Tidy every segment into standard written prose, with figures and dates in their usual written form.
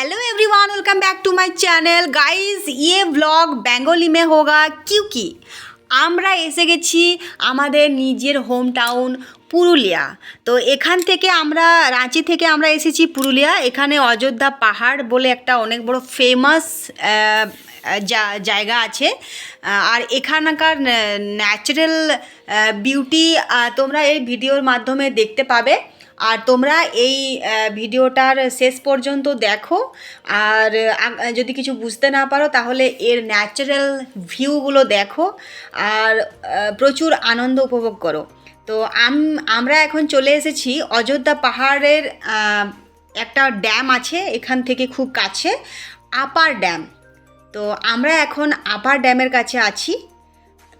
Hello everyone, welcome back to my channel. Guys ये vlog Bengali में होगा क्योंकि আমরা এসে গেছি আমাদের নিজের হোম টাউন পুরুলিয়া। তো এখান থেকে আমরা রাঁচি থেকে আমরা এসেছি পুরুলিয়া। এখানে অযোধ্যা পাহাড় বলে একটা অনেক বড় ফেমাস জায়গা আছে। আর এখানকার ন্যাচারাল বিউটি তোমরা এই ভিডিওর মাধ্যমে দেখতে পাবে। আর তোমরা এই ভিডিওটার শেষ পর্যন্ত দেখো, আর যদি কিছু বুঝতে না পারো তাহলে এর ন্যাচারাল ভিউগুলো দেখো আর প্রচুর আনন্দ উপভোগ করো। তো আমরা এখন চলে এসেছি অযোধ্যা পাহাড়ের একটা ড্যাম আছে এখান থেকে খুব কাছে, আপার ড্যাম। তো আমরা এখন আপার ড্যামের কাছে আছি।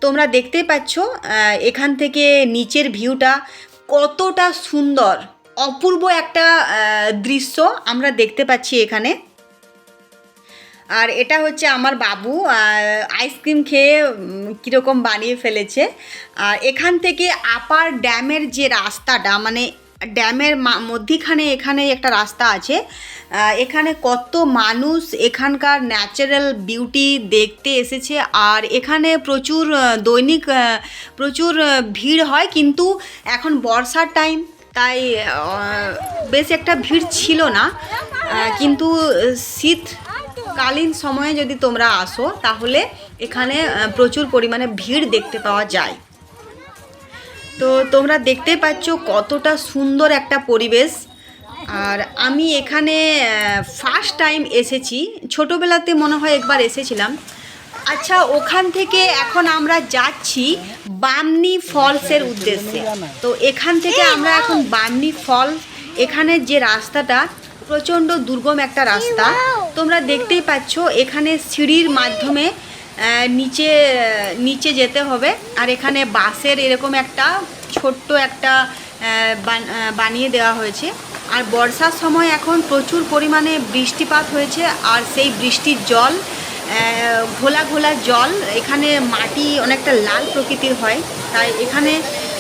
তোমরা দেখতেই পাচ্ছ এখান থেকে নিচের ভিউটা কতটা সুন্দর, অপূর্ব একটা দৃশ্য আমরা দেখতে পাচ্ছি এখানে। আর এটা হচ্ছে আমার বাবু আইসক্রিম খেয়ে কীরকম বানিয়ে ফেলেছে। আর এখান থেকে আপার ড্যামের যে রাস্তাটা, মানে ড্যামের মধ্যিখানে এখানে একটা রাস্তা আছে। এখানে কত মানুষ এখানকার ন্যাচারাল বিউটি দেখতে এসেছে। আর এখানে প্রচুর দৈনিক প্রচুর ভিড় হয়, কিন্তু এখন বর্ষার টাইম তাই বেশ একটা ভিড় ছিল না। কিন্তু শীতকালীন সময়ে যদি তোমরা আসো তাহলে এখানে প্রচুর পরিমাণে ভিড় দেখতে পাওয়া যায়। তো তোমরা দেখতে পাচ্ছ কতটা সুন্দর একটা পরিবেশ। আর আমি এখানে ফার্স্ট টাইম এসেছি, ছোটোবেলাতে মনে হয় একবার এসেছিলাম। আচ্ছা, ওখান থেকে এখন আমরা যাচ্ছি বামনি ফলসের উদ্দেশ্যে। তো এখান থেকে আমরা এখন বামনি ফলস, এখানে যে রাস্তাটা প্রচণ্ড দুর্গম একটা রাস্তা, তোমরা দেখতেই পাচ্ছ। এখানে সিঁড়ির মাধ্যমে নিচে যেতে হবে। আর এখানে বাঁশের এরকম একটা ছোট্ট একটা বানিয়ে দেওয়া হয়েছে। আর বর্ষার সময় এখন প্রচুর পরিমাণে বৃষ্টিপাত হয়েছে, আর সেই বৃষ্টির জল ঘোলা ঘোলা জল, এখানে মাটি অনেকটা লাল প্রকৃতির হয়, তাই এখানে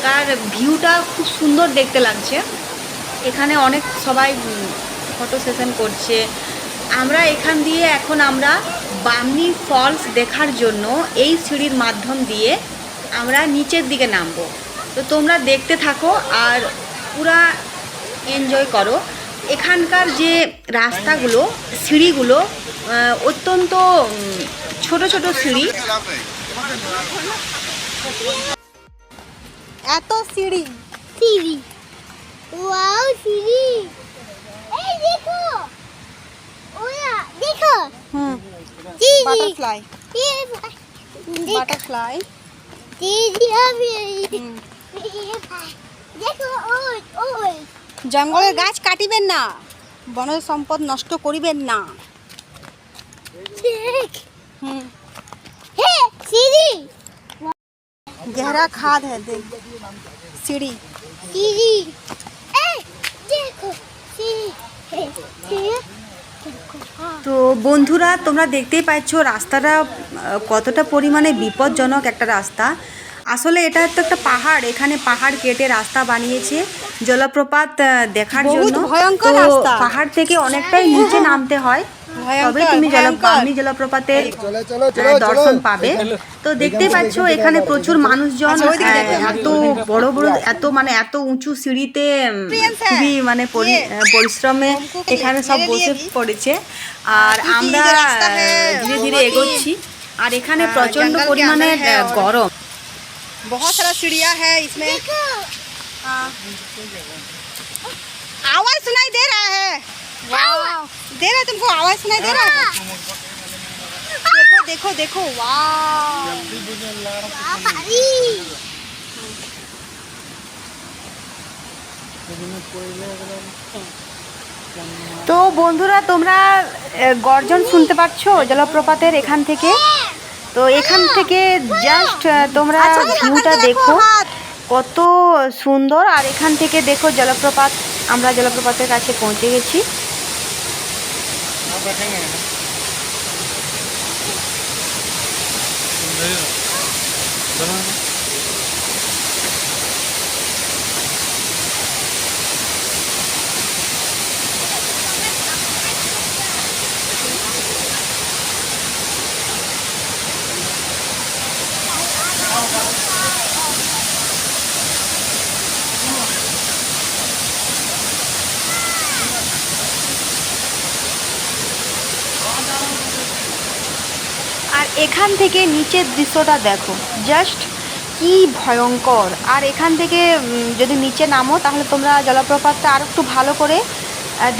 তার ভিউটা খুব সুন্দর দেখতে লাগছে। এখানে অনেক সবাই ফটো সেশন করছে। আমরা এখান দিয়ে এখন আমরা বামনি ফলস দেখার জন্য এই সিঁড়ির মাধ্যম দিয়ে আমরা নিচের দিকে নামবো। তো তোমরা দেখতে থাকো আর পুরা এনজয় করো। এখানকার যে রাস্তাগুলো, সিঁড়িগুলো অত্যন্ত ছোট ছোট সিঁড়ি। এত সিঁড়ি সিঁড়ি, ওয়াও সিঁড়ি, এই দেখো, ওয়া দেখো, বাটারফ্লাই বাটারফ্লাই, দিদি আমি দেখো, ওই ওই জঙ্গলের গাছ কাটিবেন না, বনজ সম্পদ নষ্ট করিবেন না। দেখ, হে সিঁড়ি, गहरा खाद है, देख सीढ़ी। সিঁড়ি, এই দেখো সিঁড়ি, সিঁড়ি। তো বন্ধুরা, তোমরা দেখতেই পাচ্ছ রাস্তাটা কতটা পরিমাণে বিপজ্জনক একটা রাস্তা। আসলে এটা তো একটা পাহাড়, এখানে পাহাড় কেটে রাস্তা বানিয়েছে জলপ্রপাত দেখার জন্য। তো পাহাড় থেকে অনেকটাই নিচে নামতে হয়, তবে তুমি বামনি জলপ্রপাতের দর্শন পাবে। তো দেখতে পাচ্ছ এখানে প্রচুর মানুষজন, এত বড় বড় এত উঁচু সিঁড়িতে খুবই পরিশ্রমে এখানে সব বসে পড়েছে। আর আমরা ধীরে ধীরে এগোচ্ছি। আর এখানে প্রচন্ড পরিমাণে গরম। बहुत सारा सीढ़ियाँ है इसमें। आवाज सुनाई दे रहा है? दे रहा है तुमको? आवाज सुनाई दे रहा है? देखो देखो देखो, वाह। তো বন্ধুরা, তোমরা গর্জন শুনতে পাচ্ছ জলপ্রপাতের এখান থেকে। তো এখান থেকে জাস্ট তোমরা ভিউটা দেখো কত সুন্দর। আর এখান থেকে দেখো জলপ্রপাত, আমরা জলপ্রপাতের কাছে পৌঁছে গেছি। এখান থেকে নিচের দৃশ্যটা দেখো, জাস্ট কি ভয়ঙ্কর। আর এখান থেকে যদি নিচে নামো তাহলে তোমরা জলপ্রপাতটা আর একটু ভালো করে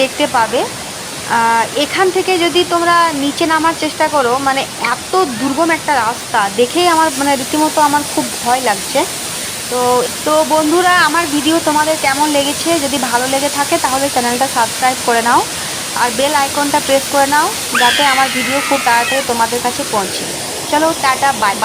দেখতে পাবে। এখান থেকে যদি তোমরা নিচে নামার চেষ্টা করো, মানে এত দুর্গম একটা রাস্তা দেখেই আমার মানে রীতিমতো আমার খুব ভয় লাগছে। তো তো বন্ধুরা, আমার ভিডিও তোমাদের কেমন লেগেছে? যদি ভালো লেগে থাকে তাহলে চ্যানেলটা সাবস্ক্রাইব করে নাও আর বেল আইকনটা প্রেস করে নাও, যাতে আমার ভিডিও খুব তাড়াতাড়ি তোমাদের কাছে পৌঁছে। চলো, টাটা, বাই বাই।